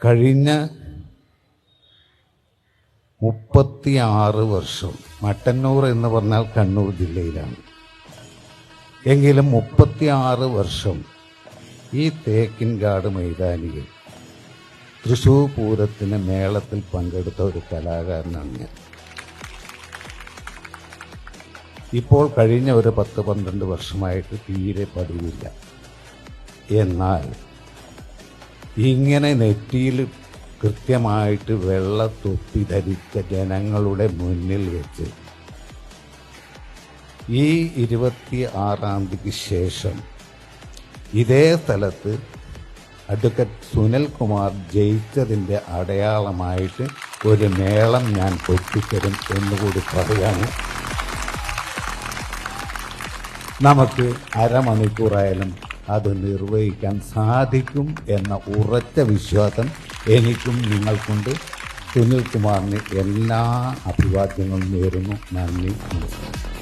കഴിഞ്ഞ 36 വർഷം, മട്ടന്നൂർ എന്ന് പറഞ്ഞാൽ കണ്ണൂർ ജില്ലയിലാണ്, എങ്കിലും 36 വർഷം ഈ തേക്കിൻകാട് മൈതാനിയിൽ തൃശ്ശൂർ പൂരത്തിന് മേളത്തിൽ പങ്കെടുത്ത ഒരു കലാകാരനാണ് ഞാൻ. ഇപ്പോൾ കഴിഞ്ഞ ഒരു 10-12 വർഷമായിട്ട് തീരെ പതിവില്ല. എന്നാൽ ഇങ്ങനെ നെറ്റിയിൽ കൃത്യമായിട്ട് വെള്ള തൊപ്പി ധരിച്ച ജനങ്ങളുടെ മുന്നിൽ വെച്ച് ഈ 26-ാം തീയതിക്ക് ശേഷം ഇതേ സ്ഥലത്ത് അഡ്വക്കേറ്റ് സുനിൽകുമാർ ജയിച്ചതിൻ്റെ അടയാളമായിട്ട് ഒരു മേളം ഞാൻ പൊട്ടിത്തരും എന്നുകൂടി പറയാണ്. നമുക്ക് അരമണിക്കൂറായാലും അത് നിർവഹിക്കാൻ സാധിക്കും എന്ന ഉറച്ച വിശ്വാസം എനിക്കും നിങ്ങൾക്കുണ്ട്. സുനിൽകുമാറിന് എല്ലാ അഭിവാദ്യങ്ങളും നേരുന്നു. നന്ദി, നമസ്കാരം.